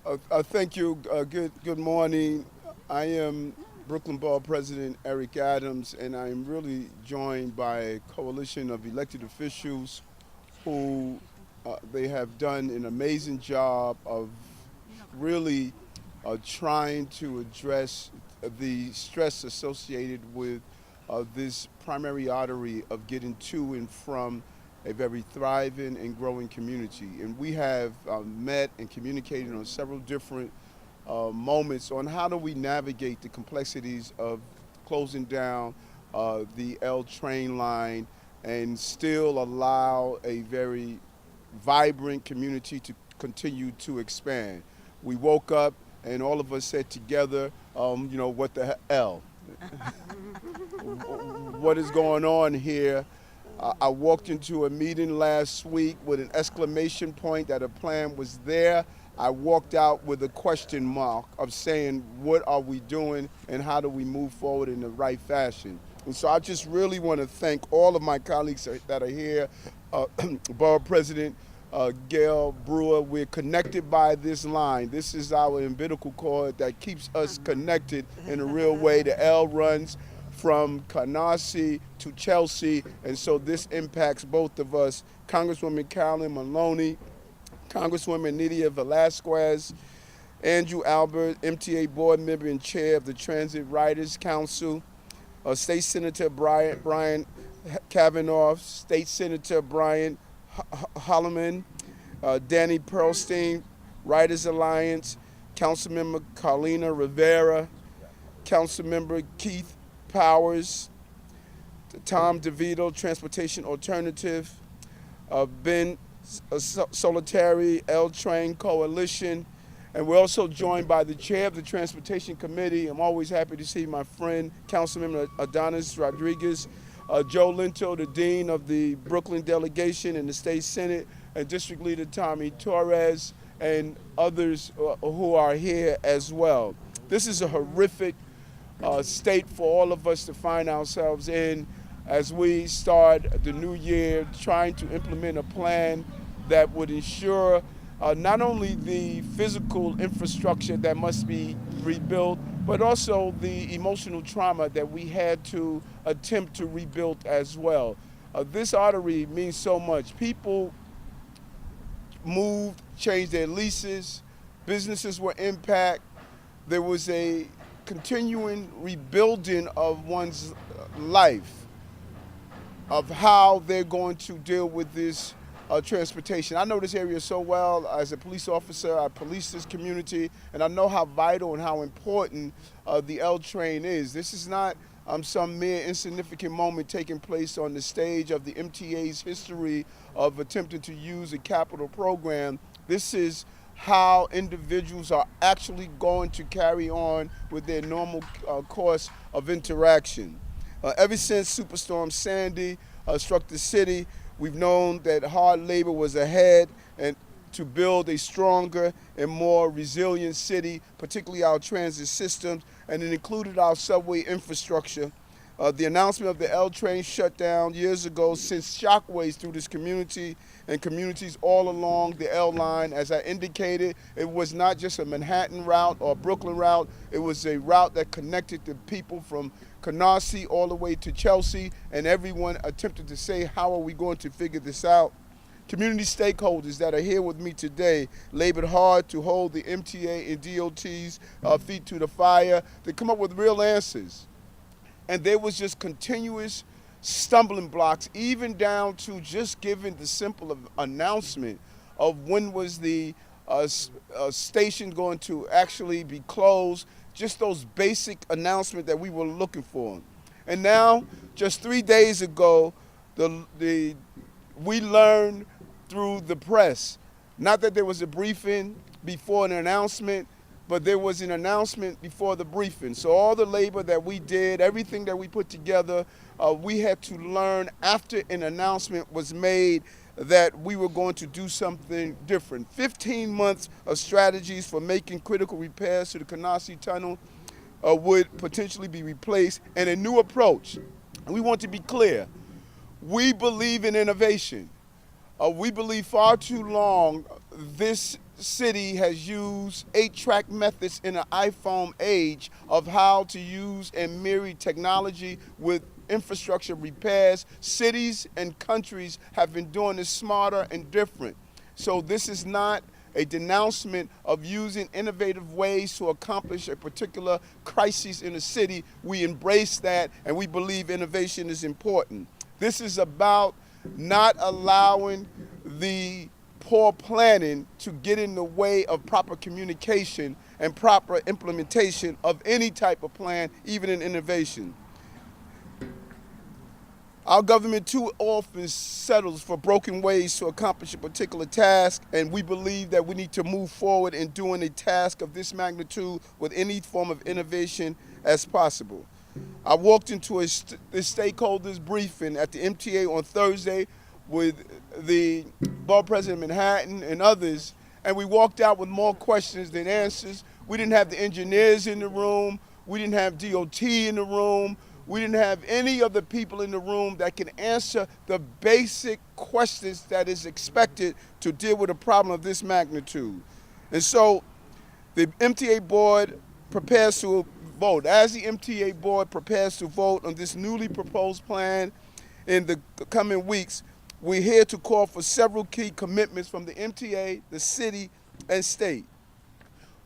Thank you. Good morning. I am Brooklyn Borough President Eric Adams, and I am really joined by a coalition of elected officials who they have done an amazing job of really trying to address the stress associated with this primary artery of getting to and from a very thriving and growing community. And we have met and communicated on several different moments on how do we navigate the complexities of closing down the L train line and still allow a very vibrant community to continue to expand. We woke up and all of us said together, what the hell? What is going on here? I walked into a meeting last week with an exclamation point that a plan was there. I walked out with a question mark of saying, what are we doing and how do we move forward in the right fashion? And so I just really want to thank all of my colleagues that are here, Borough President Gale, Brewer. We're connected by this line. This is our umbilical cord that keeps us connected in a real way. The L runs from Canarsie to Chelsea, and so this impacts both of us. Congresswoman Carolyn Maloney, Congresswoman Nydia Velázquez, Andrew Albert, MTA board member and chair of the Transit Riders Council, State Senator Brian Kavanaugh, State Senator Brian Holloman, Danny Pearlstein, Riders Alliance, Councilmember Carlina Rivera, Councilmember Keith Powers, Tom DeVito, Transportation Alternative, Ben Solitary, L Train Coalition, and we're also joined by the chair of the Transportation Committee. I'm always happy to see my friend, Councilmember Adonis Rodriguez, Joe Linto, the Dean of the Brooklyn Delegation in the State Senate, and District Leader Tommy Torres, and others who are here as well. This is a horrific state for all of us to find ourselves in as we start the new year trying to implement a plan that would ensure not only the physical infrastructure that must be rebuilt, but also the emotional trauma that we had to attempt to rebuild as well. This artery means so much. People moved, changed their leases, businesses were impacted. There was a continuing rebuilding of one's life, of how they're going to deal with this transportation. I know this area so well. As a police officer, I police this community, and I know how vital and how important the L train is. This is not some mere insignificant moment taking place on the stage of the MTA's history of attempting to use a capital program. This is how individuals are actually going to carry on with their normal course of interaction. Ever since Superstorm Sandy struck the city, we've known that hard labor was ahead and to build a stronger and more resilient city, particularly our transit systems, and it included our subway infrastructure. The announcement of the L train shutdown years ago sent shockwaves through this community and communities all along the L line. As I indicated, it was not just a Manhattan route or Brooklyn route. It was a route that connected the people from Canarsie all the way to Chelsea, and everyone attempted to say, how are we going to figure this out? Community stakeholders that are here with me today labored hard to hold the MTA and DOT's feet to the fire to come up with real answers. And there was just continuous stumbling blocks, even down to just giving the simple announcement of when was the station going to actually be closed, just those basic announcements that we were looking for. And now, just 3 days ago, we learned through the press, not that there was a briefing before an announcement, but there was an announcement before the briefing. So all the labor that we did, everything that we put together, we had to learn after an announcement was made that we were going to do something different. 15 months of strategies for making critical repairs to the Canarsie Tunnel would potentially be replaced, and a new approach. And we want to be clear. We believe in innovation. We believe far too long this city has used 8-track methods in an iPhone age of how to use and marry technology with infrastructure repairs. Cities and countries have been doing this smarter and different. So this is not a denouncement of using innovative ways to accomplish a particular crisis in a city. We embrace that, and we believe innovation is important. This is about not allowing the poor planning to get in the way of proper communication and proper implementation of any type of plan, even in innovation. Our government too often settles for broken ways to accomplish a particular task, and we believe that we need to move forward in doing a task of this magnitude with any form of innovation as possible. I walked into the stakeholders briefing at the MTA on Thursday with the Borough President of Manhattan and others, and we walked out with more questions than answers. We didn't have the engineers in the room. We didn't have DOT in the room. We didn't have any of the people in the room that can answer the basic questions that is expected to deal with a problem of this magnitude. And so the MTA board prepares to vote. As the MTA board prepares to vote on this newly proposed plan in the coming weeks, we're here to call for several key commitments from the MTA, the city, and state.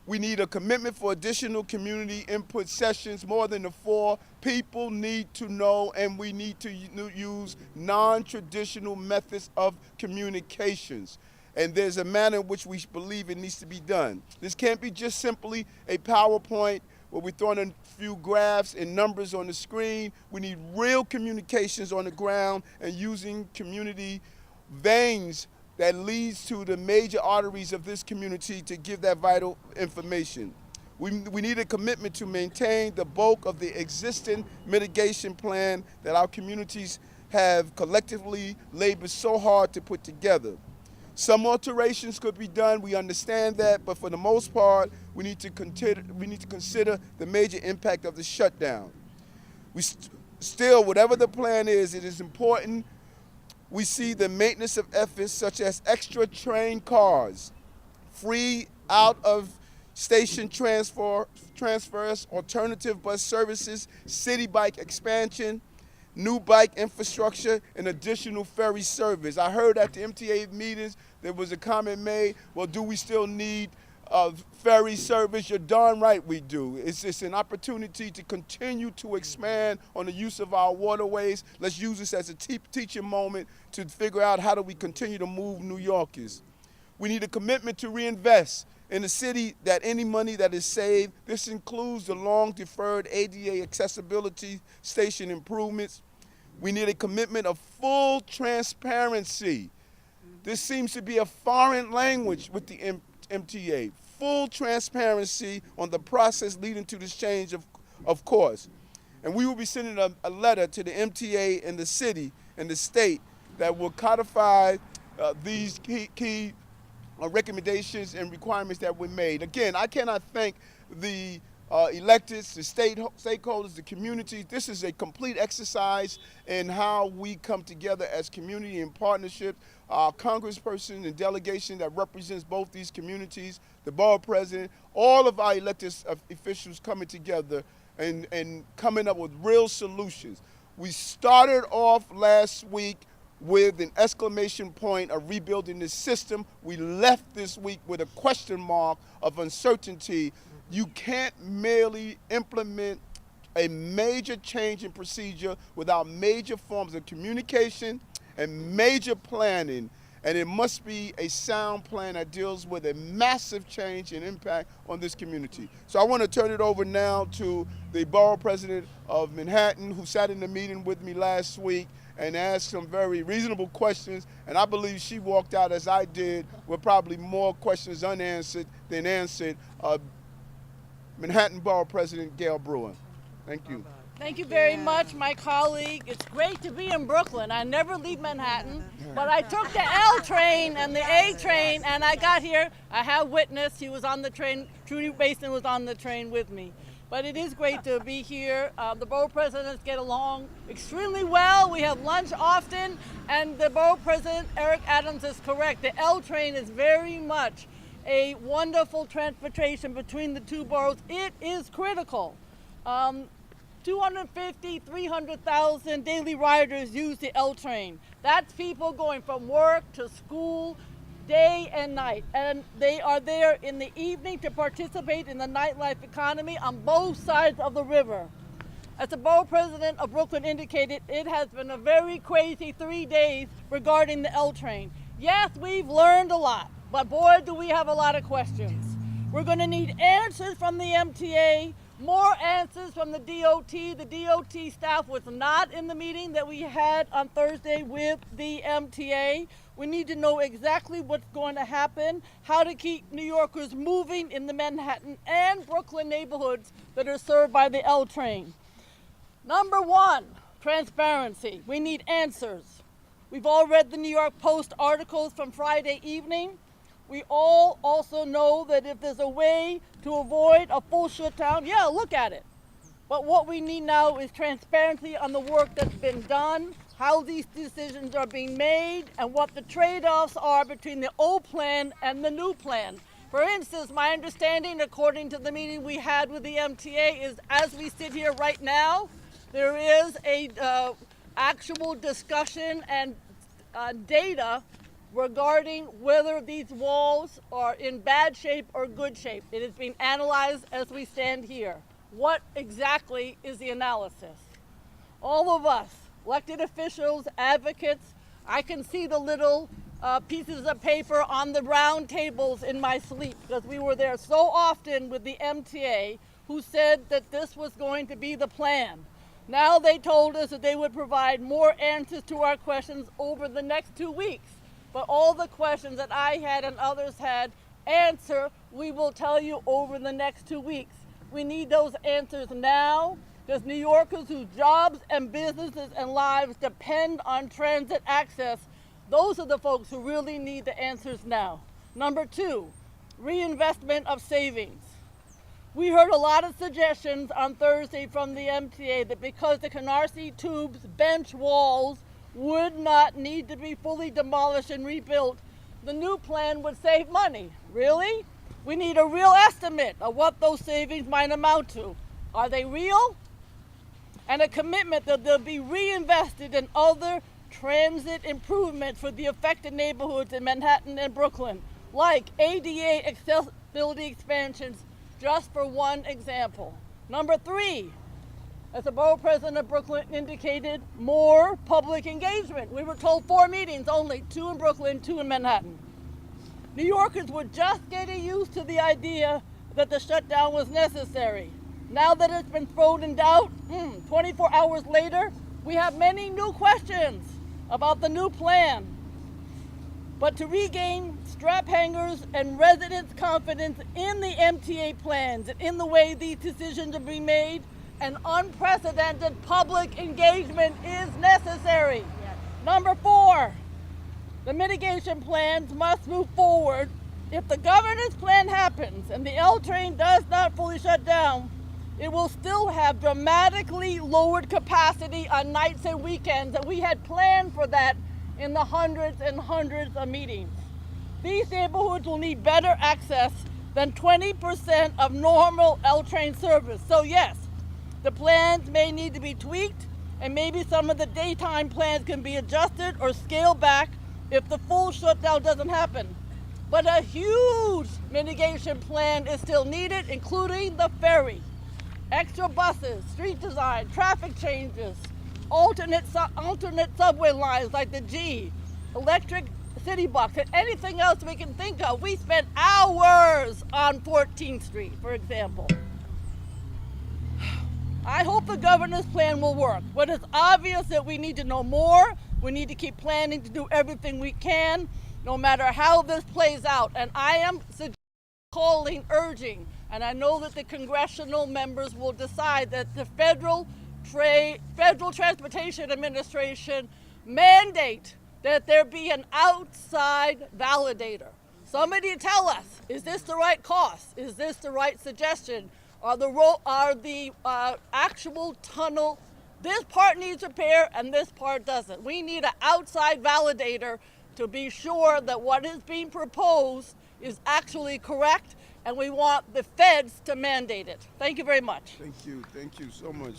We need a commitment for additional community input sessions, more than the 4. People need to know, and we need to use non-traditional methods of communications. And there's a manner in which we believe it needs to be done. This can't be just simply a PowerPoint where we're throwing a few graphs and numbers on the screen. We need real communications on the ground and using community veins that leads to the major arteries of this community to give that vital information. We need a commitment to maintain the bulk of the existing mitigation plan that our communities have collectively labored so hard to put together. Some alterations could be done, we understand that, but for the most part, we need to consider the major impact of the shutdown. Still, whatever the plan is, it is important we see the maintenance of efforts such as extra train cars, free out of station transfers, alternative bus services, city bike expansion, new bike infrastructure, and additional ferry service. I heard at the MTA meetings there was a comment made, well, do we still need ferry service? You're darn right we do. It's just an opportunity to continue to expand on the use of our waterways. Let's use this as a teaching moment to figure out how do we continue to move New Yorkers. We need a commitment to reinvest in the city that any money that is saved. This includes the long-deferred ADA accessibility station improvements. We need a commitment of full transparency. This seems to be a foreign language with the MTA. Full transparency on the process leading to this change of course. And we will be sending a letter to the MTA and the city and the state that will codify these key recommendations and requirements that were made. Again, I cannot thank the electeds, the stakeholders, the community. This is a complete exercise in how we come together as community in partnership. Our congressperson and delegation that represents both these communities, the borough president, all of our elected officials coming together and coming up with real solutions. We started off last week with an exclamation point of rebuilding the system. We left this week with a question mark of uncertainty. You can't merely implement a major change in procedure without major forms of communication and major planning, and it must be a sound plan that deals with a massive change and impact on this community. So I want to turn it over now to the borough president of Manhattan, who sat in the meeting with me last week and asked some very reasonable questions, and I believe she walked out, as I did, with probably more questions unanswered than answered. Manhattan Borough President Gale Brewer. Thank you. Thank you very much, my colleague. It's great to be in Brooklyn. I never leave Manhattan, but I took the L train and the A train, and I got here. I have witnessed. He was on the train. Trudy Basin was on the train with me. But it is great to be here. The borough presidents get along extremely well. We have lunch often, and the borough president, Eric Adams, is correct. The L train is very much a wonderful transportation between the two boroughs. It is critical. 250, 300,000 daily riders use the L train. That's people going from work to school, day and night. And they are there in the evening to participate in the nightlife economy on both sides of the river. As the Borough President of Brooklyn indicated, it has been a very crazy 3 days regarding the L train. Yes, we've learned a lot, but boy, do we have a lot of questions. We're going to need answers from the MTA, more answers from the DOT. The DOT staff was not in the meeting that we had on Thursday with the MTA. We need to know exactly what's going to happen, how to keep New Yorkers moving in the Manhattan and Brooklyn neighborhoods that are served by the L train. Number one, transparency. We need answers. We've all read the New York Post articles from Friday evening. We all also know that if there's a way to avoid a full shutdown, yeah, look at it. But what we need now is transparency on the work that's been done, how these decisions are being made, and what the trade-offs are between the old plan and the new plan. For instance, my understanding, according to the meeting we had with the MTA, is as we sit here right now, there is a actual discussion and data regarding whether these walls are in bad shape or good shape. It is being analyzed as we stand here. What exactly is the analysis? All of us, elected officials, advocates, I can see the little pieces of paper on the round tables in my sleep because we were there so often with the MTA who said that this was going to be the plan. Now they told us that they would provide more answers to our questions over the next 2 weeks. But all the questions that I had and others had answer, we will tell you over the next 2 weeks. We need those answers now because New Yorkers whose jobs and businesses and lives depend on transit access, those are the folks who really need the answers now. Number two, reinvestment of savings. We heard a lot of suggestions on Thursday from the MTA that because the Canarsie Tube's bench walls would not need to be fully demolished and rebuilt, the new plan would save money. Really? We need a real estimate of what those savings might amount to. Are they real? And a commitment that they'll be reinvested in other transit improvements for the affected neighborhoods in Manhattan and Brooklyn, like ADA accessibility expansions, just for one example. Number three, as the Borough President of Brooklyn indicated, more public engagement. We were told 4 meetings only, 2 in Brooklyn, 2 in Manhattan. New Yorkers were just getting used to the idea that the shutdown was necessary. Now that it's been thrown in doubt, 24 hours later, we have many new questions about the new plan. But to regain strap hangers and residents' confidence in the MTA plans and in the way these decisions are being made, an unprecedented public engagement is necessary. Yes. Number 4, the mitigation plans must move forward. If the governor's plan happens and the L train does not fully shut down, it will still have dramatically lowered capacity on nights and weekends, and we had planned for that in the hundreds and hundreds of meetings. These neighborhoods will need better access than 20% of normal L train service. So yes, the plans may need to be tweaked, and maybe some of the daytime plans can be adjusted or scaled back if the full shutdown doesn't happen. But a huge mitigation plan is still needed, including the ferry, extra buses, street design, traffic changes, alternate subway lines like the G, electric city bus, and anything else we can think of. We spent hours on 14th Street, for example. I hope the governor's plan will work, but it's obvious that we need to know more. We need to keep planning to do everything we can, no matter how this plays out. And I am calling, urging, and I know that the congressional members will decide that the Federal Transportation Administration mandate that there be an outside validator. Somebody tell us, is this the right cost? Is this the right suggestion? Are the actual tunnel, this part needs repair and this part doesn't. We need an outside validator to be sure that what is being proposed is actually correct, and we want the feds to mandate it. Thank you very much. Thank you so much.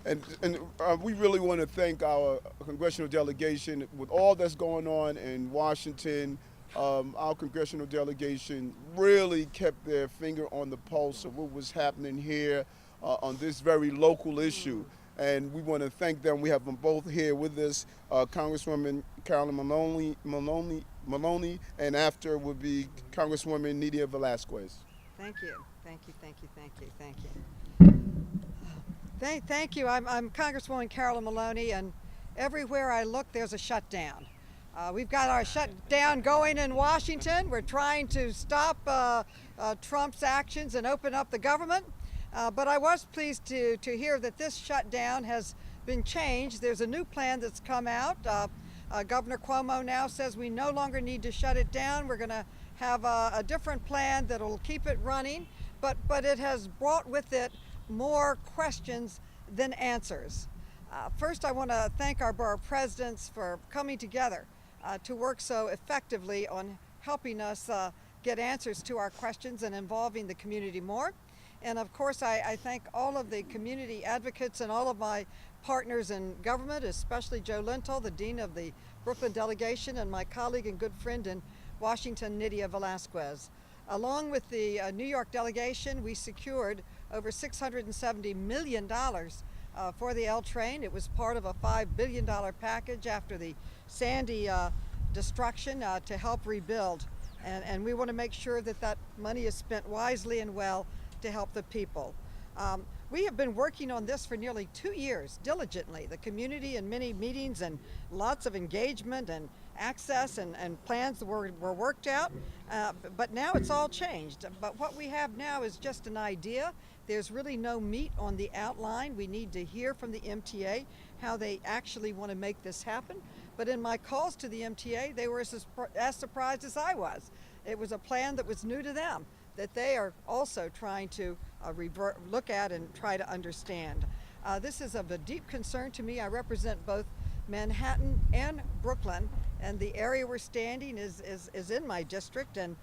And we really want to thank our congressional delegation with all that's going on in Washington. Our congressional delegation really kept their finger on the pulse of what was happening here on this very local issue. And we want to thank them. We have them both here with us, Congresswoman Carolyn Maloney, and after would be Congresswoman Nydia Velázquez. Thank you. Thank you. I'm Congresswoman Carolyn Maloney, and everywhere I look, there's a shutdown. We've got our shutdown going in Washington. We're trying to stop Trump's actions and open up the government. But I was pleased to hear that this shutdown has been changed. There's a new plan that's come out. Governor Cuomo now says we no longer need to shut it down. We're going to have a different plan that'll keep it running. But it has brought with it more questions than answers. First, I want to thank our borough presidents for coming together to work so effectively on helping us get answers to our questions and involving the community more. And of course, I thank all of the community advocates and all of my partners in government, especially Joe Lintel, the Dean of the Brooklyn delegation, and my colleague and good friend in Washington, Nydia Velázquez. Along with the New York delegation, we secured over $670 million for the L train. It was part of a $5 billion package after the Sandy destruction to help rebuild. And we want to make sure that that money is spent wisely and well to help the people. We have been working on this for nearly 2 years, diligently. The community and many meetings and lots of engagement and access and plans were worked out, but now it's all changed. But what we have now is just an idea. There's really no meat on the outline. We need to hear from the MTA how they actually want to make this happen. But in my calls to the MTA, they were as surprised as I was. It was a plan that was new to them, that they are also trying to look at and try to understand. This is of a deep concern to me. I represent both Manhattan and Brooklyn, and the area we're standing is in my district, and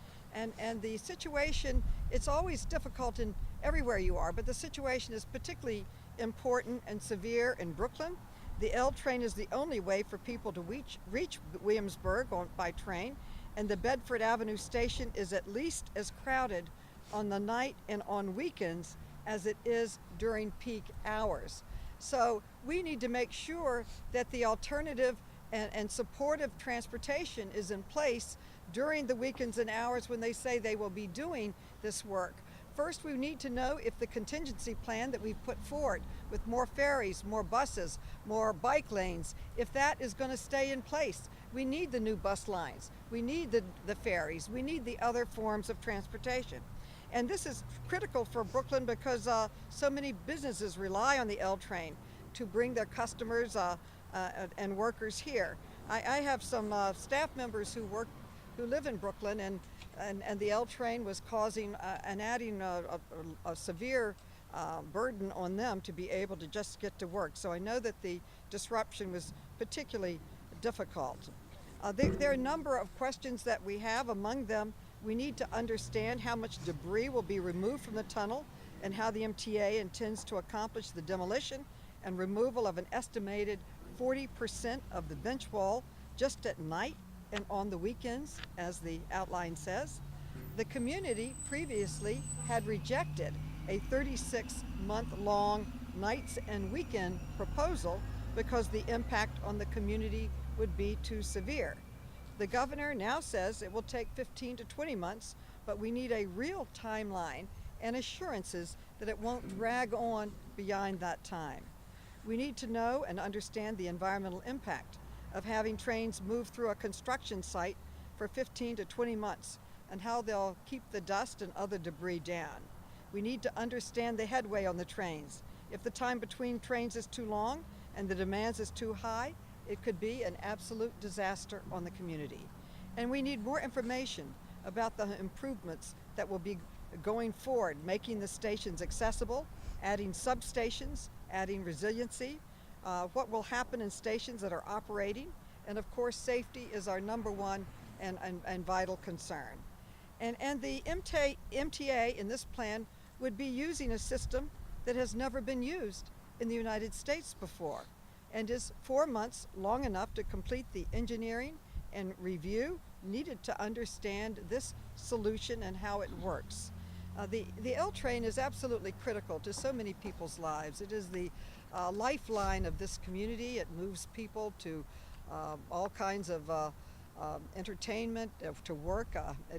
the situation, it's always difficult in everywhere you are, but the situation is particularly important and severe in Brooklyn. The L train is the only way for people to reach Williamsburg by train, and the Bedford Avenue station is at least as crowded on the night and on weekends as it is during peak hours. So we need to make sure that the alternative and supportive transportation is in place during the weekends and hours when they say they will be doing this work. First, we need to know if the contingency plan that we've put forward with more ferries, more buses, more bike lanes, if that is going to stay in place. We need the new bus lines. We need the ferries. We need the other forms of transportation. And this is critical for Brooklyn because so many businesses rely on the L train to bring their customers and workers here. I have some staff members who live in Brooklyn, and the L train was causing and adding a severe burden on them to be able to just get to work. So I know that the disruption was particularly difficult. There are a number of questions that we have. Among them, we need to understand how much debris will be removed from the tunnel and how the MTA intends to accomplish the demolition and removal of an estimated 40% of the bench wall just at night and on the weekends, as the outline says. The community previously had rejected a 36-month-long nights and weekend proposal because the impact on the community would be too severe. The governor now says it will take 15 to 20 months, but we need a real timeline and assurances that it won't drag on beyond that time. We need to know and understand the environmental impact of having trains move through a construction site for 15 to 20 months and how they'll keep the dust and other debris down. We need to understand the headway on the trains. If the time between trains is too long and the demands is too high, it could be an absolute disaster on the community. And we need more information about the improvements that will be going forward, making the stations accessible, adding substations, adding resiliency, what will happen in stations that are operating, and of course safety is our #1 and vital concern. And the MTA in this plan would be using a system that has never been used in the United States before, and is 4 months long enough to complete the engineering and review needed to understand this solution and how it works. The L train is absolutely critical to so many people's lives. It is the lifeline of this community. It moves people to all kinds of entertainment, to work.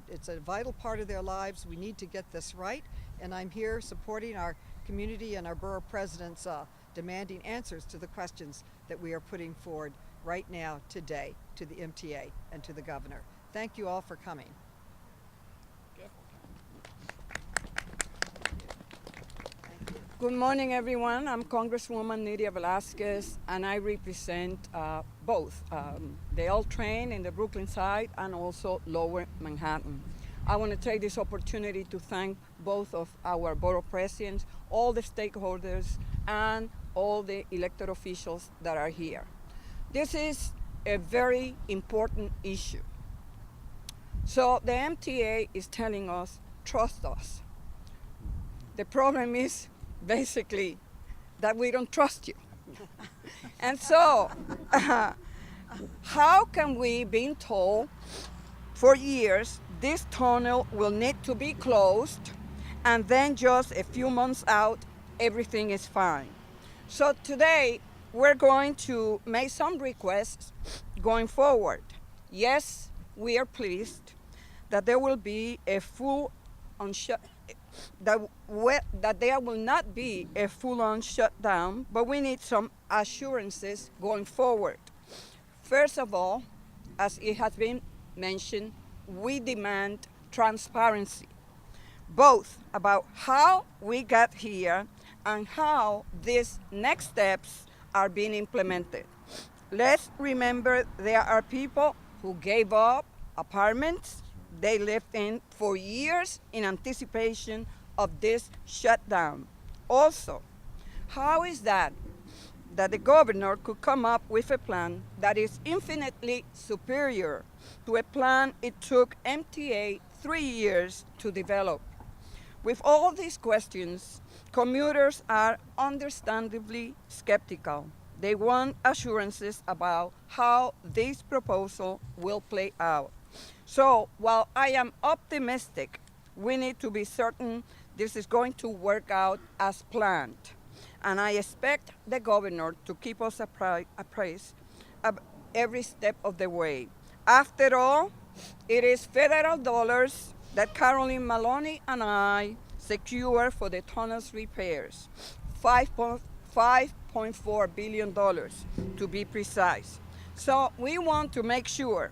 It's a vital part of their lives. We need to get this right, and I'm here supporting our community and our borough presidents demanding answers to the questions that we are putting forward right now today to the MTA and to the governor. Thank you all for coming. Good morning, everyone. I'm Congresswoman Nydia Velázquez, and I represent both the L train in the Brooklyn side and also Lower Manhattan. I want to take this opportunity to thank both of our borough presidents, all the stakeholders, and all the elected officials that are here. This is a very important issue. So the MTA is telling us, trust us. The problem is basically that we don't trust you. And so, how can we be told for years this tunnel will need to be closed, and then just a few months out, everything is fine? So today, we're going to make some requests going forward. Yes, we are pleased that there will be a that there will not be a full-on shutdown, but we need some assurances going forward. First of all, as it has been mentioned, we demand transparency, both about how we got here and how these next steps are being implemented. Let's remember there are people who gave up apartments they lived in for years in anticipation of this shutdown. Also, how is that the governor could come up with a plan that is infinitely superior to a plan it took MTA 3 years to develop? With all these questions, commuters are understandably skeptical. They want assurances about how this proposal will play out. So while I am optimistic, we need to be certain this is going to work out as planned. And I expect the governor to keep us appraised of every step of the way. After all, it is federal dollars that Carolyn, Maloney, and I secure for the tunnel's repairs, $5.4 billion to be precise. So we want to make sure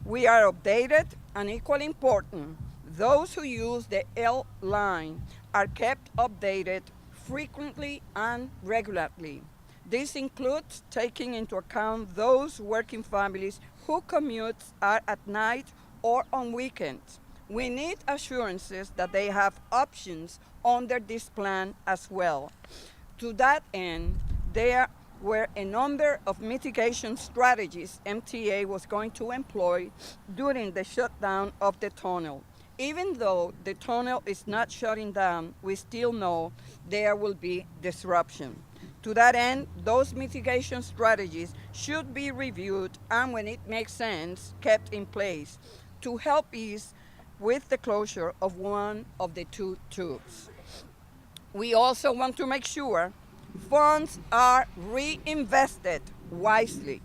we are updated, and equally important, those who use the L line are kept updated frequently and regularly. This includes taking into account those working families whose commutes are at night or on weekends. We need assurances that they have options under this plan as well. To that end, there were a number of mitigation strategies MTA was going to employ during the shutdown of the tunnel. Even though the tunnel is not shutting down, we still know there will be disruption. To that end, those mitigation strategies should be reviewed and, when it makes sense, kept in place to help ease with the closure of one of the two tubes. We also want to make sure funds are reinvested wisely.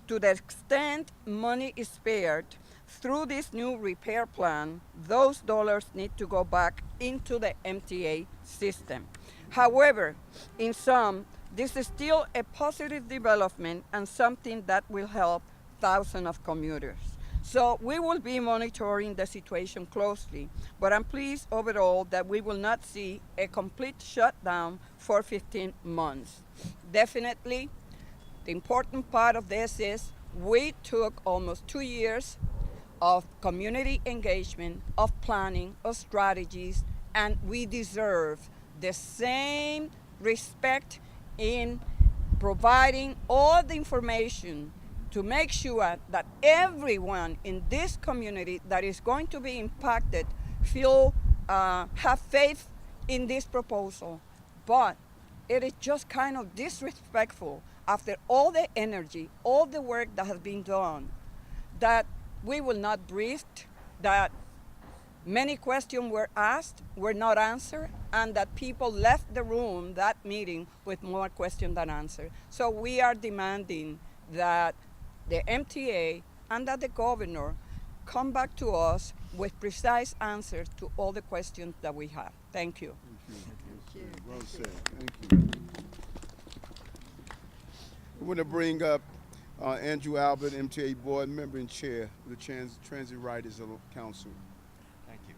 To the extent money is spared through this new repair plan, those dollars need to go back into the MTA system. However, in sum, this is still a positive development and something that will help thousands of commuters. So we will be monitoring the situation closely, but I'm pleased overall that we will not see a complete shutdown for 15 months. Definitely, the important part of this is we took almost 2 years of community engagement, of planning, of strategies, and we deserve the same respect in providing all the information to make sure that everyone in this community that is going to be impacted have faith in this proposal. But it is just kind of disrespectful after all the energy, all the work that has been done, that we will not briefed, that many questions were asked, were not answered, and that people left the room, that meeting, with more questions than answers. So we are demanding that the MTA and that the governor come back to us with precise answers to all the questions that we have. Thank you. Well said. Thank you. I want to bring up Andrew Albert, MTA Board Member and Chair of the Transit Riders Council. Thank you.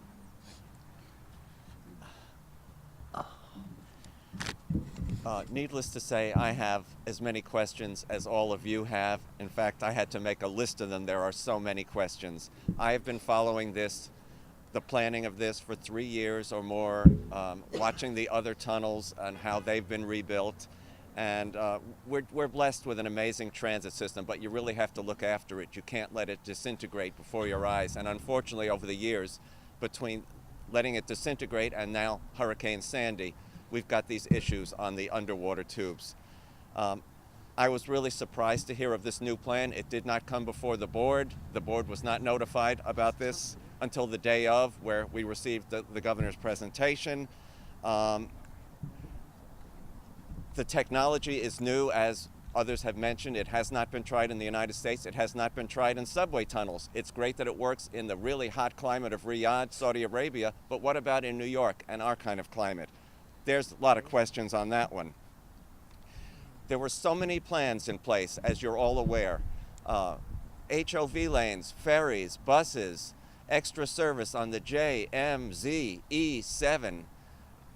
Needless to say, I have as many questions as all of you have. In fact, I had to make a list of them. There are so many questions. I have been following the planning of this for 3 years or more, watching the other tunnels and how they've been rebuilt. And we're blessed with an amazing transit system, but you really have to look after it. You can't let it disintegrate before your eyes. And unfortunately, over the years, between letting it disintegrate and now Hurricane Sandy, we've got these issues on the underwater tubes. I was really surprised to hear of this new plan. It did not come before the board. The board was not notified about this until the day of, where we received the governor's presentation. The technology is new, as others have mentioned. It has not been tried in the United States. It has not been tried in subway tunnels. It's great that it works in the really hot climate of Riyadh, Saudi Arabia, but what about in New York and our kind of climate? There's a lot of questions on that one. There were so many plans in place, as you're all aware. HOV lanes, ferries, buses, extra service on the J, M, Z, E, 7,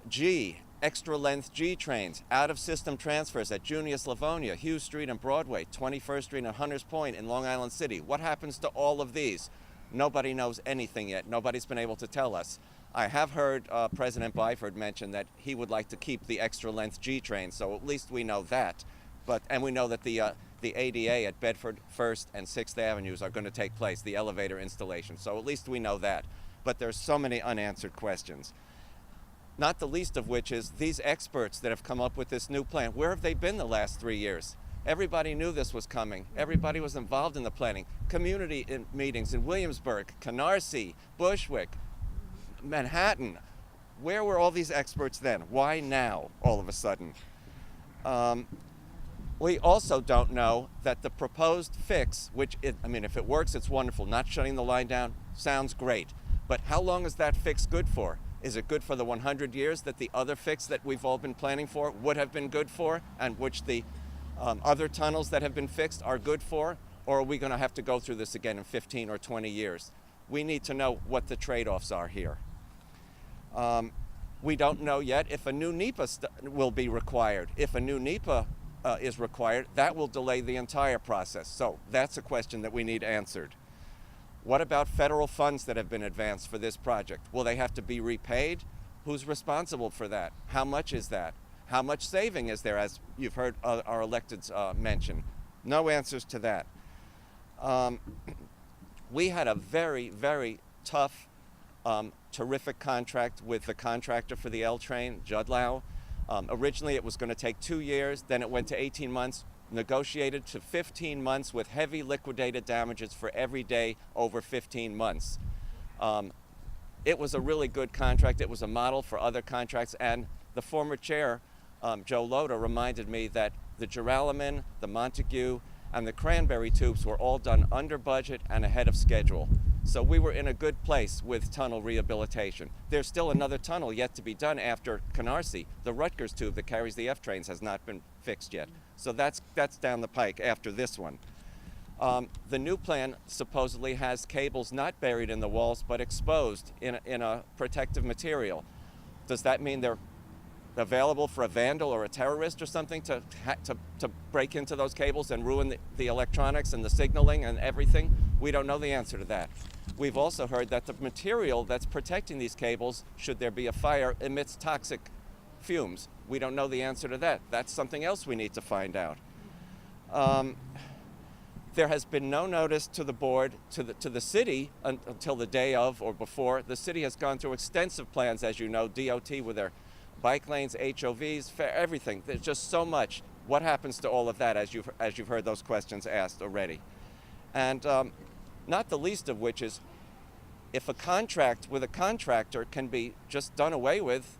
G, extra length G trains, out of system transfers at Junius Livonia, Hughes Street and Broadway, 21st Street and Hunters Point in Long Island City. What happens to all of these? Nobody knows anything yet. Nobody's been able to tell us. I have heard President Byford mention that he would like to keep the extra length G trains, so at least we know that. And we know that the ADA at Bedford 1st and 6th Avenues are going to take place, the elevator installation, so at least we know that. But there's so many unanswered questions. Not the least of which is these experts that have come up with this new plan. Where have they been the last 3 years? Everybody knew this was coming. Everybody was involved in the planning. Community meetings in Williamsburg, Canarsie, Bushwick, Manhattan. Where were all these experts then? Why now, all of a sudden? We also don't know that the proposed fix, if it works, it's wonderful. Not shutting the line down sounds great. But how long is that fix good for? Is it good for the 100 years that the other fix that we've all been planning for would have been good for, and which the other tunnels that have been fixed are good for? Or are we going to have to go through this again in 15 or 20 years? We need to know what the trade-offs are here. We don't know yet if a new NEPA will be required. If a new NEPA is required, that will delay the entire process. So that's a question that we need answered. What about federal funds that have been advanced for this project? Will they have to be repaid? Who's responsible for that? How much is that? How much saving is there, as you've heard our electeds mention? No answers to that. We had a very, very tough, terrific contract with the contractor for the L train, Judlow. Originally it was going to take 2 years, then it went to 18 months. Negotiated to 15 months with heavy liquidated damages for every day over 15 months. It was a really good contract. It was a model for other contracts, and the former chair, Joe Loda, reminded me that the Joralemon, the Montague, and the Cranberry tubes were all done under budget and ahead of schedule. So we were in a good place with tunnel rehabilitation. There's still another tunnel yet to be done after Canarsie. The Rutgers tube that carries the F trains has not been fixed yet. So that's down the pike after this one. The new plan supposedly has cables not buried in the walls but exposed in a protective material. Does that mean they're available for a vandal or a terrorist or something to break into those cables and ruin the electronics and the signaling and everything? We don't know the answer to that. We've also heard that the material that's protecting these cables, should there be a fire, emits toxic fumes. We don't know the answer to that. That's something else we need to find out. There has been no notice to the board, to the city until the day of or before. The city has gone through extensive plans, as you know, DOT with their bike lanes, HOVs, everything. There's just so much. What happens to all of that, as you've heard those questions asked already? And not the least of which is, if a contract with a contractor can be just done away with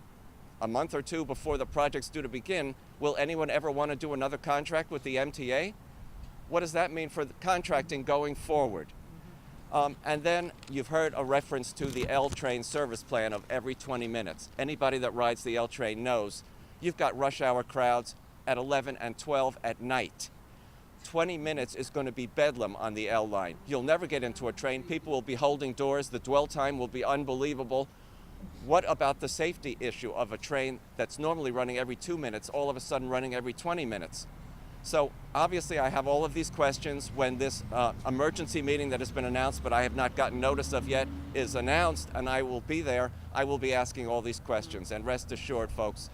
a month or two before the project's due to begin, will anyone ever want to do another contract with the MTA? What does that mean for the contracting going forward? And then you've heard a reference to the L train service plan of every 20 minutes. Anybody that rides the L train knows you've got rush hour crowds at 11 and 12 at night. 20 minutes is going to be bedlam on the L line. You'll never get into a train. People will be holding doors. The dwell time will be unbelievable. What about the safety issue of a train that's normally running every 2 minutes, all of a sudden running every 20 minutes? So obviously I have all of these questions when this emergency meeting that has been announced, but I have not gotten notice of yet, is announced, and I will be there. I will be asking all these questions, and rest assured, folks,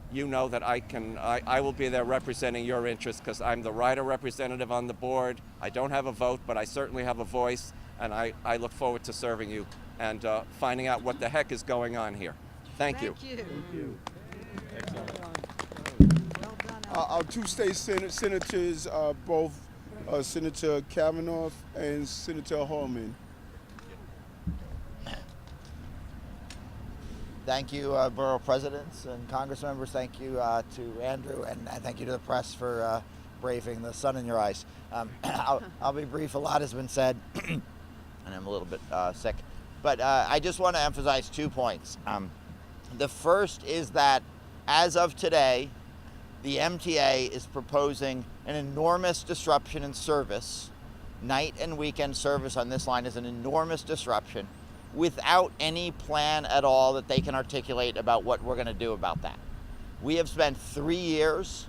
you know that I will be there representing your interests, because I'm the rider representative on the board. I don't have a vote, but I certainly have a voice, and I look forward to serving you and finding out what the heck is going on here. Thank you. Thank you. Our two state senators, both Senator Kavanaugh and Senator Holman. Thank you, Borough Presidents and Congress members. Thank you to Andrew, and thank you to the press for braving the sun in your eyes. I'll be brief. A lot has been said, and I'm a little bit sick. But I just want to emphasize 2 points. The first is that as of today, the MTA is proposing an enormous disruption in service. Night and weekend service on this line is an enormous disruption without any plan at all that they can articulate about what we're going to do about that. We have spent 3 years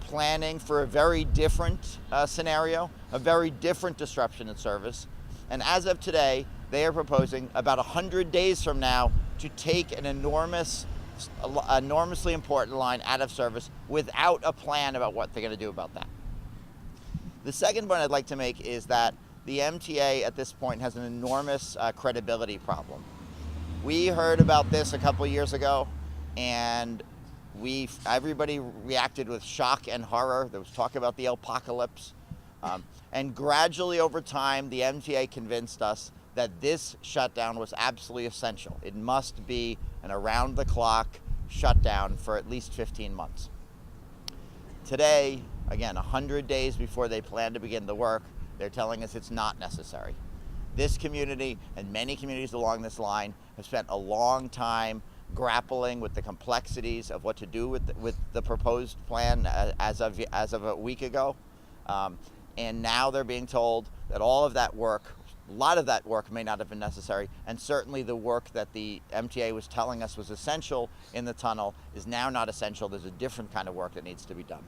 planning for a very different scenario, a very different disruption in service. And as of today, they are proposing about 100 days from now to take an enormously important line out of service without a plan about what they're going to do about that. The second point I'd like to make is that the MTA at this point has an enormous credibility problem. We heard about this a couple years ago, and everybody reacted with shock and horror. There was talk about the apocalypse. And gradually over time, the MTA convinced us that this shutdown was absolutely essential. It must be an around-the-clock shutdown for at least 15 months. Today, again, 100 days before they plan to begin the work, they're telling us it's not necessary. This community and many communities along this line have spent a long time grappling with the complexities of what to do with the proposed plan as of a week ago. And now they're being told that all of that work, a lot of that work may not have been necessary, and certainly the work that the MTA was telling us was essential in the tunnel is now not essential. There's a different kind of work that needs to be done.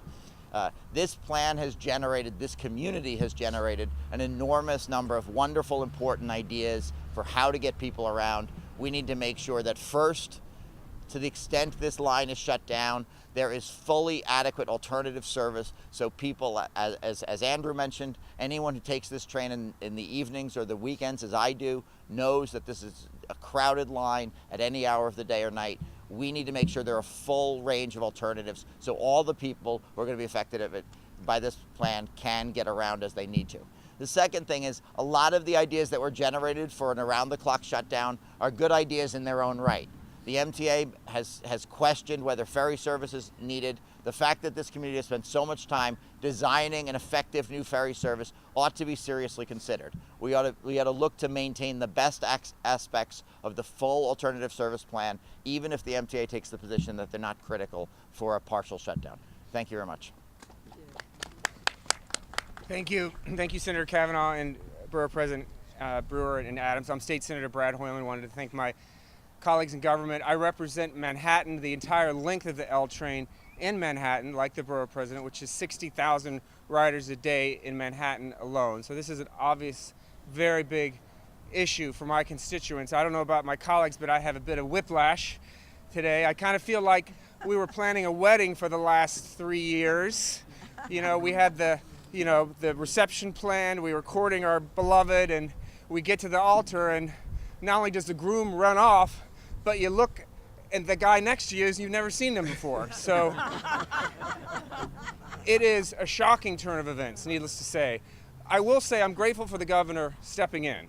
This plan has generated, this community has generated an enormous number of wonderful, important ideas for how to get people around. We need to make sure that first, to the extent this line is shut down, there is fully adequate alternative service so people, as Andrew mentioned, anyone who takes this train in the evenings or the weekends, as I do, knows that this is a crowded line at any hour of the day or night. We need to make sure there are a full range of alternatives so all the people who are going to be affected by this plan can get around as they need to. The second thing is a lot of the ideas that were generated for an around-the-clock shutdown are good ideas in their own right. The MTA has questioned whether ferry service is needed. The fact that this community has spent so much time designing an effective new ferry service ought to be seriously considered. We ought to look to maintain the best aspects of the full alternative service plan, even if the MTA takes the position that they're not critical for a partial shutdown. Thank you very much. Thank you, Senator Kavanaugh and Borough President Brewer and Adams. I'm State Senator Brad Hoyland. Wanted to thank my colleagues in government. I represent Manhattan, the entire length of the L train in Manhattan, like the Borough President, which is 60,000 riders a day in Manhattan alone. So this is an obvious, very big issue for my constituents. I don't know about my colleagues, but I have a bit of whiplash today. I kind of feel like we were planning a wedding for the last 3 years. You know, we had the the reception planned. We were courting our beloved, and we get to the altar, and not only does the groom run off, but you look and the guy next to you is you've never seen them before. So it is a shocking turn of events, needless to say. I will say I'm grateful for the governor stepping in,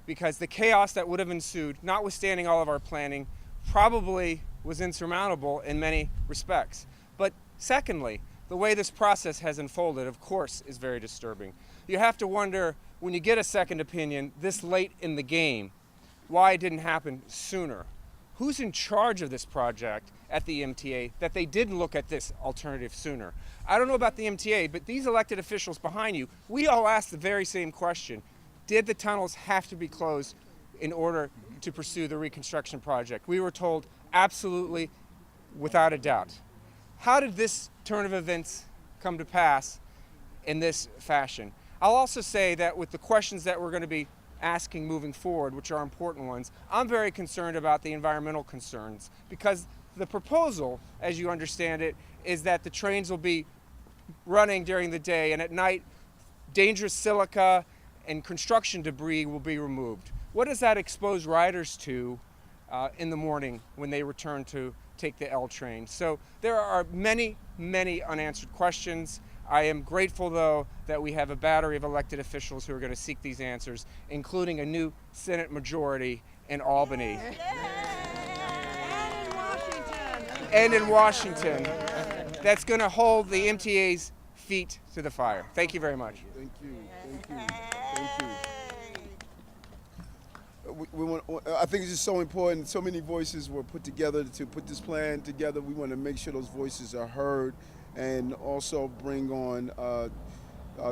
because the chaos that would have ensued, notwithstanding all of our planning, probably was insurmountable in many respects. But secondly, the way this process has unfolded, of course, is very disturbing. You have to wonder, when you get a second opinion this late in the game, why it didn't happen sooner. Who's in charge of this project at the MTA that they didn't look at this alternative sooner? I don't know about the MTA, but these elected officials behind you, we all asked the very same question. Did the tunnels have to be closed in order to pursue the reconstruction project? We were told absolutely, without a doubt. How did this turn of events come to pass in this fashion? I'll also say that with the questions that we're going to be asking moving forward, which are important ones, I'm very concerned about the environmental concerns, because the proposal, as you understand it, is that the trains will be running during the day, and at night dangerous silica and construction debris will be removed. What does that expose riders to in the morning when they return to take the L train? So there are many, many unanswered questions. I am grateful, though, that we have a battery of elected officials who are going to seek these answers, including a new Senate majority in Albany. And in Washington. That's going to hold the MTA's feet to the fire. Thank you very much. Thank you. Thank you. Thank you. I think it's just so important. So many voices were put together to put this plan together. We want to make sure those voices are heard, and also bring on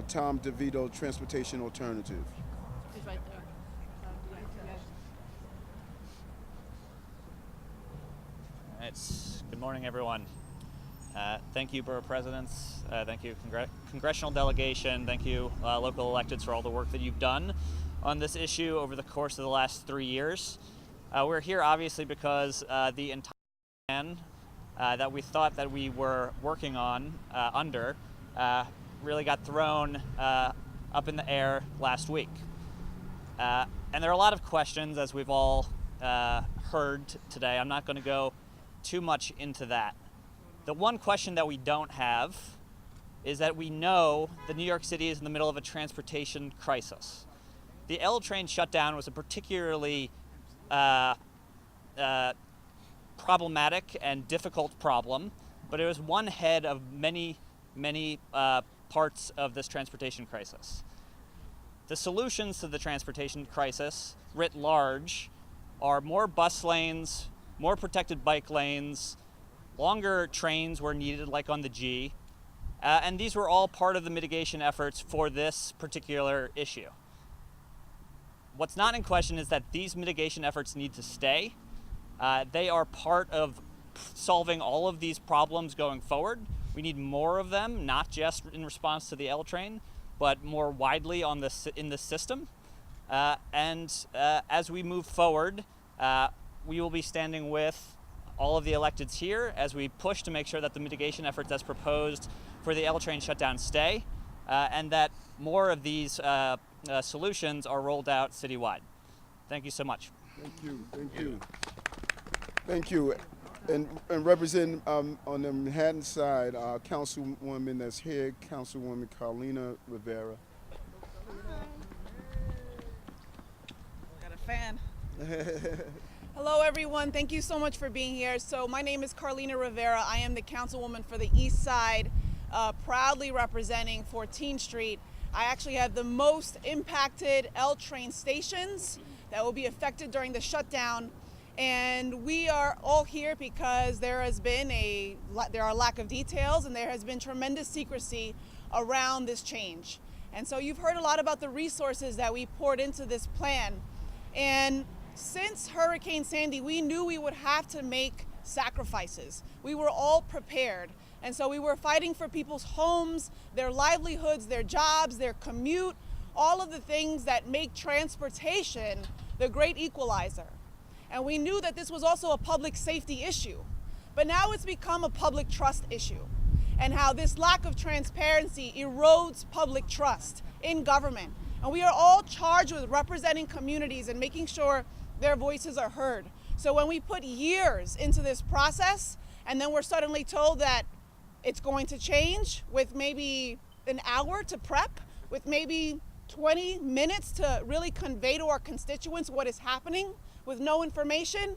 Tom DeVito, Transportation Alternative. He's right there. Good morning, everyone. Thank you, Borough Presidents. Thank you, Congressional Delegation. Thank you, local electeds, for all the work that you've done on this issue over the course of the last 3 years. We're here obviously because the entire plan that we thought that we were working on really got thrown up in the air last week. And there are a lot of questions, as we've all heard today. I'm not going to go too much into that. The one question that we don't have is that we know that New York City is in the middle of a transportation crisis. The L train shutdown was a particularly problematic and difficult problem, but it was one head of many, many parts of this transportation crisis. The solutions to the transportation crisis, writ large, are more bus lanes, more protected bike lanes, longer trains where needed, like on the G, and these were all part of the mitigation efforts for this particular issue. What's not in question is that these mitigation efforts need to stay. They are part of solving all of these problems going forward. We need more of them, not just in response to the L train, but more widely in this system. As we move forward, we will be standing with all of the electeds here as we push to make sure that the mitigation efforts as proposed for the L train shutdown stay, and that more of these solutions are rolled out citywide. Thank you so much. Thank you. Thank you. Thank you. And represent on the Manhattan side, Councilwoman that's here, Councilwoman Carolyn Rivera. Got a fan. Hello, everyone. Thank you so much for being here. So my name is Carolyn Rivera. I am the Councilwoman for the East Side, proudly representing 14th Street. I actually have the most impacted L train stations that will be affected during the shutdown. And we are all here because there are lack of details, and there has been tremendous secrecy around this change. And so you've heard a lot about the resources that we poured into this plan. And since Hurricane Sandy, we knew we would have to make sacrifices. We were all prepared. And so we were fighting for people's homes, their livelihoods, their jobs, their commute, all of the things that make transportation the great equalizer. And we knew that this was also a public safety issue. But now it's become a public trust issue. and how this lack of transparency erodes public trust in government. And we are all charged with representing communities and making sure their voices are heard. So when we put years into this process and then we're suddenly told that it's going to change with maybe an hour to prep, with maybe 20 minutes to really convey to our constituents what is happening with no information,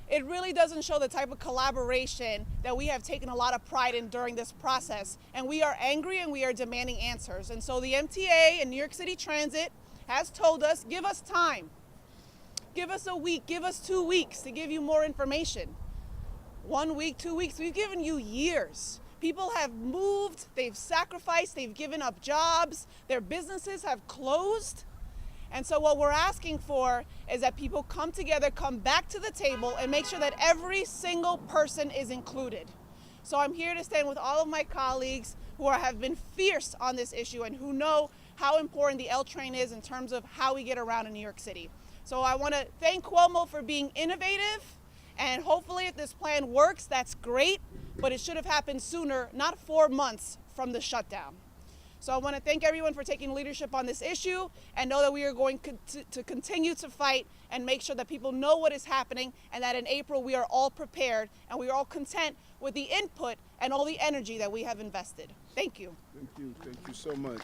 it really doesn't show the type of collaboration that we have taken a lot of pride in during this process. And we are angry and we are demanding answers. And so the MTA and New York City Transit has told us, give us time. Give us a week, give us 2 weeks to give you more information. 1 week, 2 weeks, we've given you years. People have moved, they've sacrificed, they've given up jobs, their businesses have closed. And so what we're asking for is that people come together, come back to the table, and make sure that every single person is included. So I'm here to stand with all of my colleagues who have been fierce on this issue and who know how important the L train is in terms of how we get around in New York City. So I want to thank Cuomo for being innovative, and hopefully if this plan works, that's great, but it should have happened sooner, not 4 months from the shutdown. So I want to thank everyone for taking leadership on this issue and know that we are going to continue to fight and make sure that people know what is happening and that in April we are all prepared and we are all content with the input and all the energy that we have invested. Thank you. Thank you so much.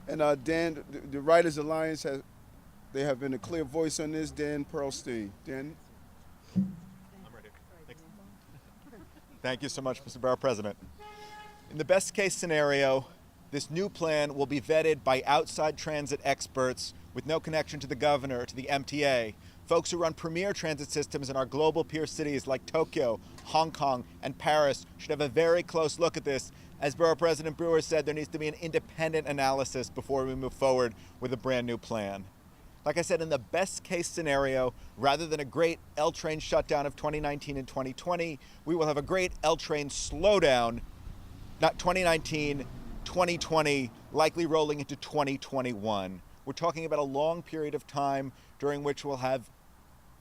And Dan, the Writers Alliance they have been a clear voice on this. Dan Pearlstein. Dan? I'm ready. Thank you so much, Mr. Borough President. In the best case scenario, this new plan will be vetted by outside transit experts with no connection to the governor or to the MTA. Folks who run premier transit systems in our global peer cities like Tokyo, Hong Kong, and Paris should have a very close look at this. As Borough President Brewer said, there needs to be an independent analysis before we move forward with a brand new plan. Like I said, in the best case scenario, rather than a great L train shutdown of 2019 and 2020, we will have a great L train slowdown, not 2019, 2020, likely rolling into 2021. We're talking about a long period of time during which we'll have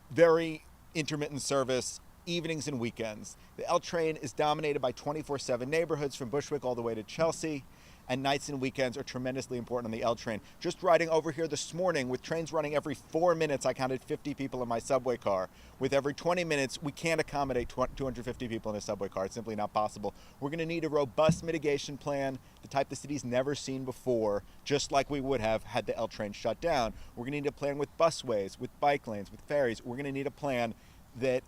very intermittent service, evenings and weekends. The L train is dominated by 24/7 neighborhoods from Bushwick all the way to Chelsea, and nights and weekends are tremendously important on the L train. Just riding over here this morning with trains running every 4 minutes, I counted 50 people in my subway car. With every 20 minutes, we can't accommodate 250 people in a subway car. It's simply not possible. We're going to need a robust mitigation plan, the type the city's never seen before, just like we would have had the L train shut down. We're going to need a plan with busways, with bike lanes, with ferries. We're going to need a plan that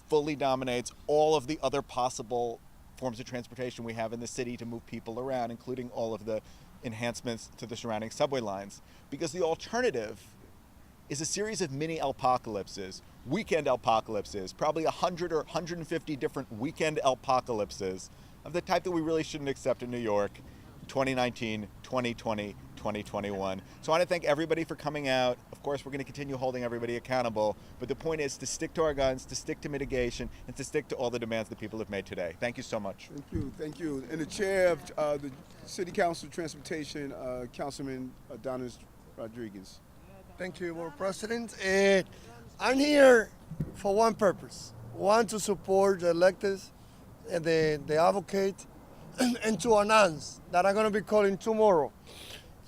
fully dominates all of the other possible forms of transportation we have in the city to move people around, including all of the enhancements to the surrounding subway lines. Because the alternative is a series of mini apocalypses, weekend apocalypses, probably 100 or 150 different weekend apocalypses of the type that we really shouldn't accept in New York, 2019, 2020, 2021. So I want to thank everybody for coming out. Of course, we're going to continue holding everybody accountable, but the point is to stick to our guns, to stick to mitigation, and to stick to all the demands that people have made today. Thank you so much. Thank you. And the chair of the City Council of Transportation, Councilman Adonis Rodriguez. Thank you, Borough President. I'm here for one purpose. One, to support the electeds and the advocate, and to announce that I'm going to be calling tomorrow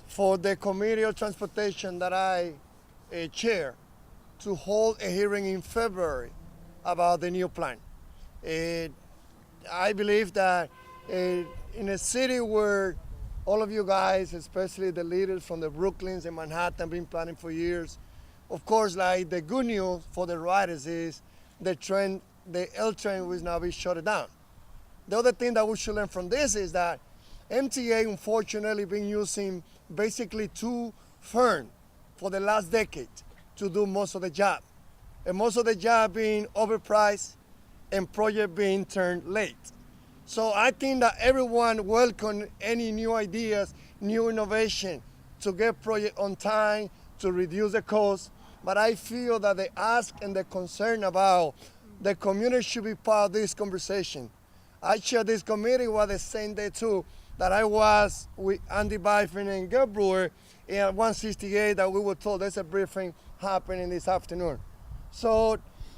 for the Committee of Transportation that I chair to hold a hearing in February about the new plan. I believe that in a city where all of you guys, especially the leaders from the Brooklyns and Manhattan, have been planning for years, of course, like the good news for the riders is the L train will now be shut down. The other thing that we should learn from this is that MTA, unfortunately, been using basically two firms for the last decade to do most of the job. And most of the job being overpriced and project being turned late. So I think that everyone welcome any new ideas, new innovation to get project on time, to reduce the cost. But I feel that the ask and the concern about the community should be part of this conversation. I chair this committee was the same day too that I was with Andy Byford and Gale Brewer at 168 that we were told there's a briefing happening this afternoon. So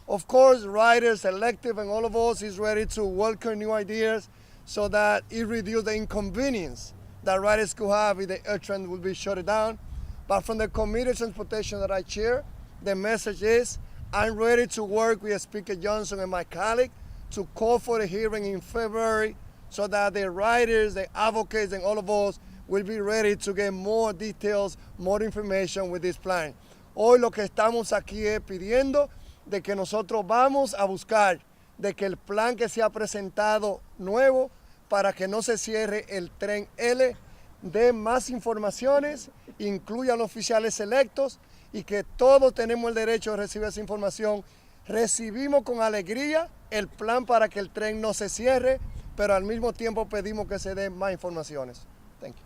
Of course, riders, elective, and all of us is ready to welcome new ideas so that it reduces the inconvenience that riders could have if the air train will be shut down. But from the Committee of Transportation that I chair, the message is I'm ready to work with Speaker Johnson and my colleague to call for a hearing in February so that the riders, the advocates, and all of us will be ready to get more details, more information with this plan. Hoy lo que estamos aquí es pidiendo de que nosotros vamos a buscar de que el plan que se ha presentado nuevo para que no se cierre el tren L dé más informaciones, incluya a los oficiales electos y que todos tenemos el derecho de recibir esa información. Recibimos con alegría el plan para que el tren no se cierre, pero al mismo tiempo pedimos que se den más informaciones. Thank you.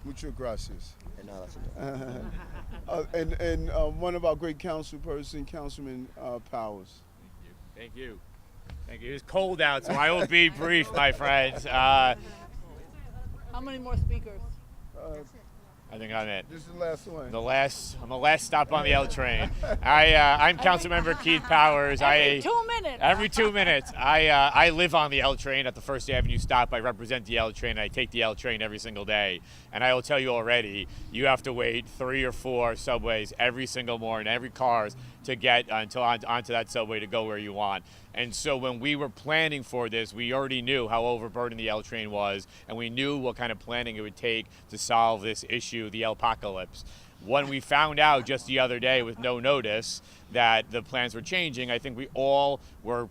Muchas gracias. De nada, señor. And one of our great councilperson, Councilman Powers. Thank you. Thank you. It's cold out, so I will be brief, my friends. How many more speakers? I think I'm it. This is the last one. I'm the last stop on the L train. I'm Councilmember Keith Powers. Every 2 minutes. Every 2 minutes. I live on the L train at the First Avenue stop. I represent the L train. I take the L train every single day. And I will tell you already, you have to wait 3 or 4 subways every single morning, every cars to get onto that subway to go where you want. And so when we were planning for this, we already knew how overburdened the L train was, and we knew what kind of planning it would take to solve this issue, the L-pocalypse. When we found out just the other day with no notice that the plans were changing, I think we all were,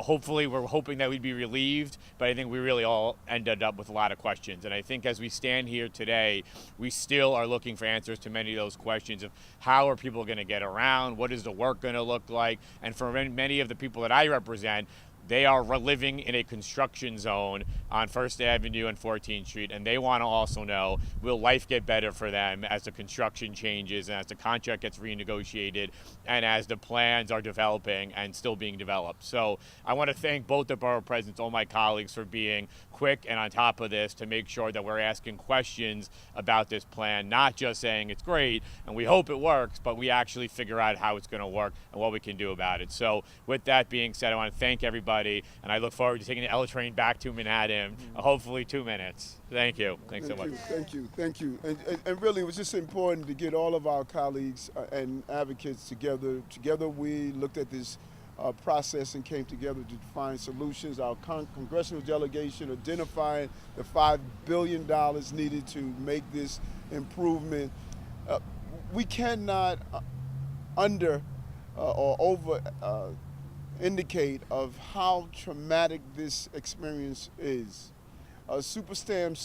hopefully we're hoping that we'd be relieved, but I think we really all ended up with a lot of questions. And I think as we stand here today, we still are looking for answers to many of those questions of how are people going to get around, what is the work going to look like, and for many of the people that I represent, they are living in a construction zone on First Avenue and 14th Street, and they want to also know, will life get better for them as the construction changes and as the contract gets renegotiated and as the plans are developing and still being developed. So I want to thank both the borough presidents, all my colleagues, for being quick and on top of this to make sure that we're asking questions about this plan, not just saying it's great and we hope it works, but we actually figure out how it's going to work and what we can do about it. So with that being said, I want to thank everybody, and I look forward to taking the L train back to Manhattan, hopefully 2 minutes. Thank you. Thanks so much. Thank you. And really, it was just important to get all of our colleagues and advocates together. Together, we looked at this process and came together to find solutions. Our congressional delegation identifying the $5 billion needed to make this improvement. We cannot under or over indicate of how traumatic this experience is. Superstorm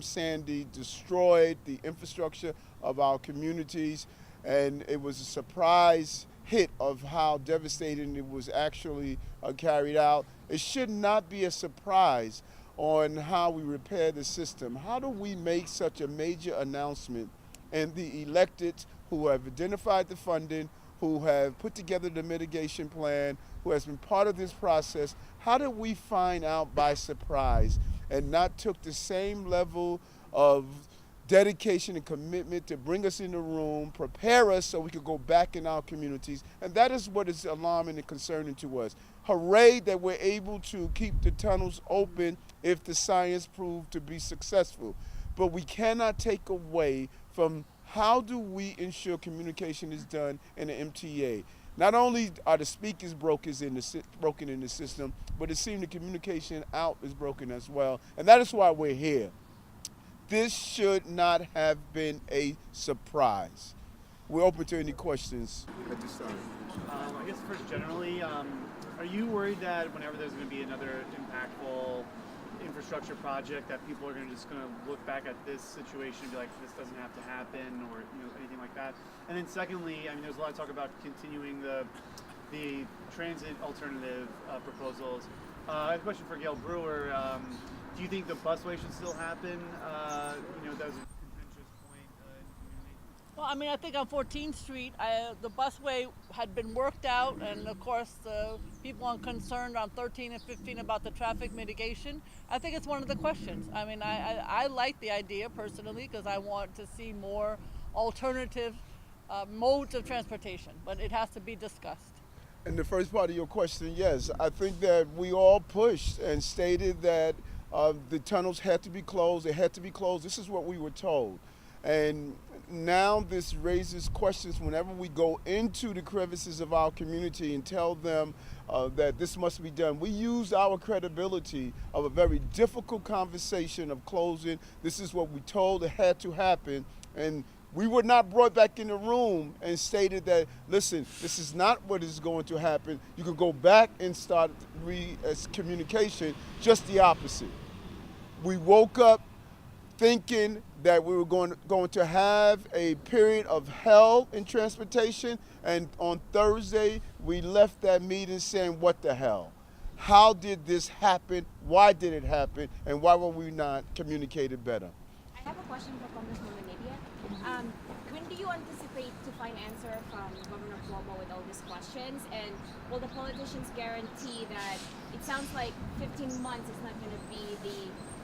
Sandy destroyed the infrastructure of our communities, and it was a surprise hit of how devastating it was actually carried out. It should not be a surprise on how we repair the system. How do we make such a major announcement and the elected who have identified the funding, who have put together the mitigation plan, who has been part of this process, how did we find out by surprise and not took the same level of dedication and commitment to bring us in the room, prepare us so we could go back in our communities? And that is what is alarming and concerning to us. Hooray that we're able to keep the tunnels open if the science proved to be successful. But we cannot take away from how do we ensure communication is done in the MTA. Not only are the speakers broken in the system, but it seems the communication out is broken as well. And that is why we're here. This should not have been a surprise. We're open to any questions at this time. I guess first generally, are you worried that whenever there's going to be another impactful infrastructure project that people are just going to look back at this situation and be like, this doesn't have to happen, or anything like that? And then secondly, there's a lot of talk about continuing the transit alternative proposals. I have a question for Gale Brewer. Do you think the busway should still happen? That was a contentious point. Well, I think on 14th Street, the busway had been worked out, and of course, the people are concerned on 13 and 15 about the traffic mitigation. I think it's one of the questions. I like the idea personally because I want to see more alternative modes of transportation, but it has to be discussed. In the first part of your question, yes, I think that we all pushed and stated that the tunnels had to be closed. They had to be closed. This is what we were told. And now this raises questions whenever we go into the crevices of our community and tell them that this must be done. We used our credibility of a very difficult conversation of closing. This is what we told it had to happen. And we were not brought back in the room and stated that, listen, this is not what is going to happen. You can go back and start communication, just the opposite. We woke up thinking that we were going to have a period of hell in transportation, and on Thursday, we left that meeting saying, what the hell? How did this happen? Why did it happen? And why were we not communicated better? I have a question for Congresswoman Nydia. When do you anticipate to find answer from Governor Cuomo with all these questions? And will the politicians guarantee that it sounds like 15 months is not going to be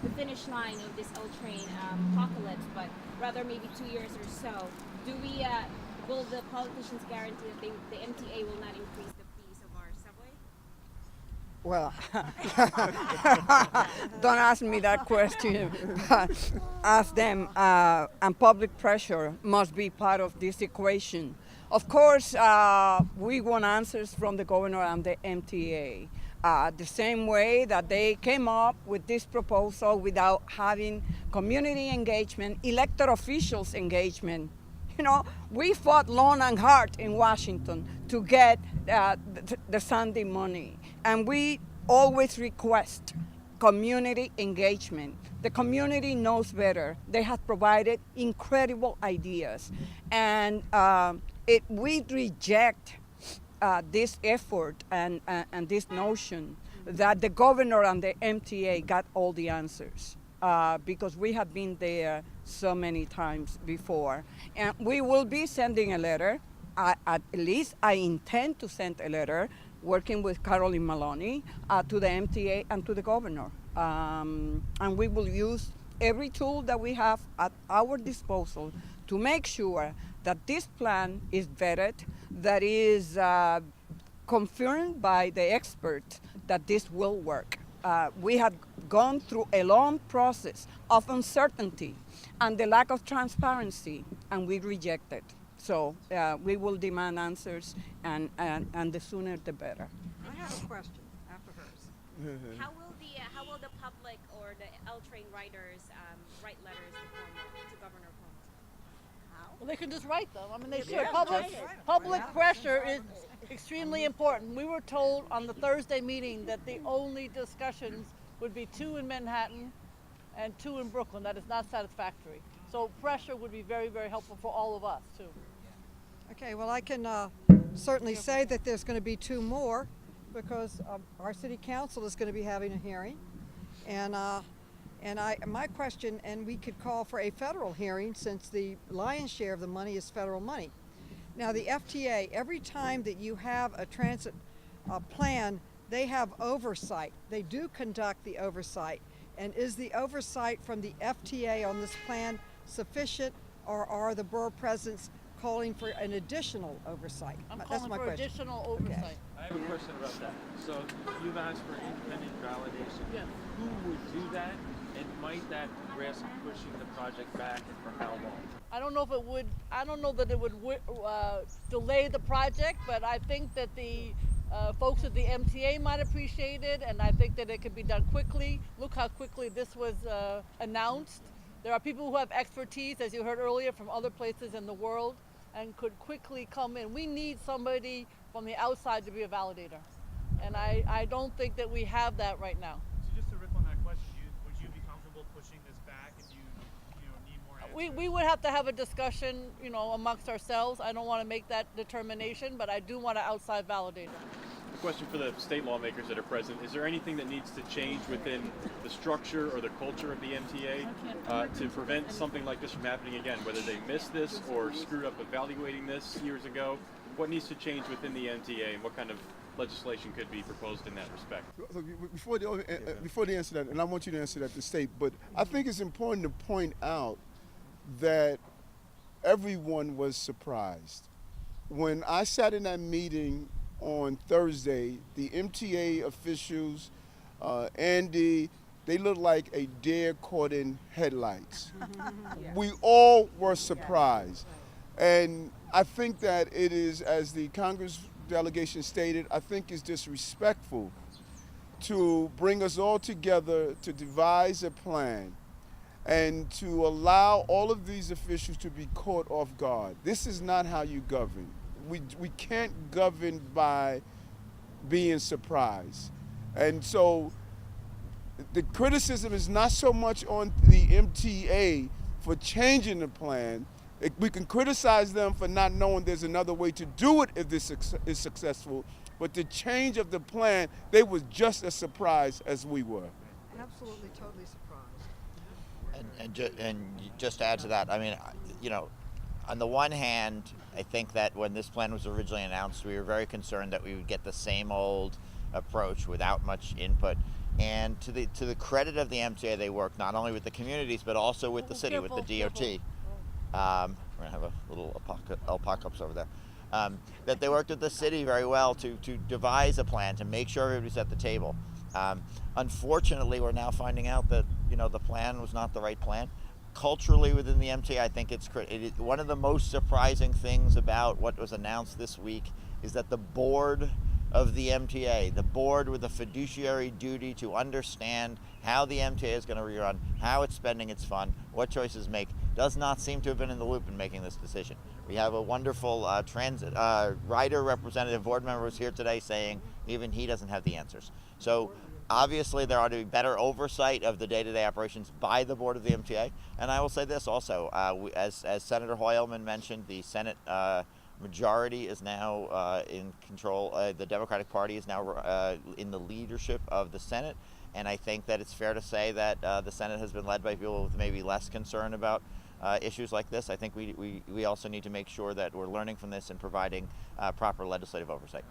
the finish line of this L train apocalypse, but rather maybe 2 years or so? Will the politicians guarantee that the MTA will not increase the fees of our subway? Well, don't ask me that question. Ask them, and public pressure must be part of this equation. Of course, we want answers from the governor and the MTA. The same way that they came up with this proposal without having community engagement, elected officials engagement. You know, we fought long and hard in Washington to get the Sandy money, and we always request community engagement. The community knows better. They have provided incredible ideas, and we reject this effort and this notion that the governor and the MTA got all the answers, because we have been there so many times before. And we will be sending a letter, at least I intend to send a letter, working with Carolyn Maloney, to the MTA and to the governor. And we will use every tool that we have at our disposal to make sure that this plan is vetted, that is confirmed by the experts that this will work. We have gone through a long process of uncertainty and the lack of transparency, and we reject it. So we will demand answers, and the sooner the better. I have a question after hers. How will the public or the L train riders write letters to Governor Cuomo? How? Well, they can just write them. I mean, they should. Yeah, Public pressure is extremely important. We were told on the Thursday meeting that the only discussions would be 2 in Manhattan and 2 in Brooklyn. That is not satisfactory. So pressure would be very, very helpful for all of us, too. Okay, well, I can certainly say that there's going to be 2 more, because our city council is going to be having a hearing. And my question, and we could call for a federal hearing since the lion's share of the money is federal money. Now, the FTA, every time that you have a transit plan, they have oversight. They do conduct the oversight. And is the oversight from the FTA on this plan sufficient, or are the borough presidents calling for an additional oversight? I'm That's calling my for question. additional oversight. Okay. I have a question about that. So you've asked for independent validation. Yes. Who would do that, and might that risk pushing the project back, and for how long? I don't know if it would. I don't know that it would delay the project, but I think that the folks at the MTA might appreciate it, and I think that it could be done quickly. Look how quickly this was announced. There are people who have expertise, as you heard earlier, from other places in the world, and could quickly come in. We need somebody from the outside to be a validator, and I don't think that we have that right now. So just to riff on that question, would you be comfortable pushing this back if you need more answers? We would have to have a discussion, amongst ourselves. I don't want to make that determination, but I do want an outside validator. A question for the state lawmakers that are present. Is there anything that needs to change within the structure or the culture of the MTA to prevent something like this from happening again, whether they missed this or screwed up evaluating this years ago? What needs to change within the MTA, and what kind of legislation could be proposed in that respect? So before they answer that, and I want you to answer that to state, but I think it's important to point out that everyone was surprised. When I sat in that meeting on Thursday, the MTA officials, Andy, they looked like a deer caught in headlights. We all were surprised. And I think that it is, as the Congress delegation stated, I think it's disrespectful to bring us all together to devise a plan and to allow all of these officials to be caught off guard. This is not how you govern. We can't govern by being surprised. And so the criticism is not so much on the MTA for changing the plan. We can criticize them for not knowing there's another way to do it if this is successful, but the change of the plan, they were just as surprised as we were. Absolutely, totally surprised. And just to add to that, I mean, you know, on the one hand, I think that when this plan was originally announced, we were very concerned that we would get the same old approach without much input. And to the credit of the MTA, they worked not only with the communities, but also with the city, with the DOT. We're gonna have a little apocalypse over there. That they worked with the city very well to devise a plan, to make sure everybody's at the table. Unfortunately, we're now finding out that, you know, the plan was not the right plan. Culturally within the MTA, I think it is one of the most surprising things about what was announced this week is that the board of the MTA, the board with a fiduciary duty to understand how the MTA is going to rerun, how it's spending its fund, what choices make, does not seem to have been in the loop in making this decision. We have a wonderful rider representative board member who's here today saying even he doesn't have the answers. So obviously there ought to be better oversight of the day-to-day operations by the board of the MTA. And I will say this also, as Senator Hoylman mentioned, the Senate majority is now in control. The Democratic Party is now in the leadership of the Senate. And I think that it's fair to say that the Senate has been led by people with maybe less concern about issues like this. I think we also need to make sure that we're learning from this and providing proper legislative oversight.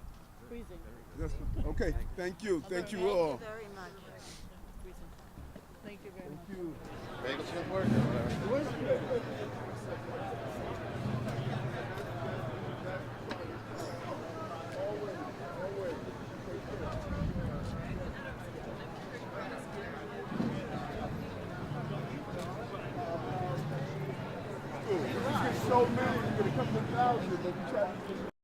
Okay, thank you. Thank you all. Thank you very much. Thank you very much. Thank you. Bagels good work. So many, you're gonna come to 1,000, but we try to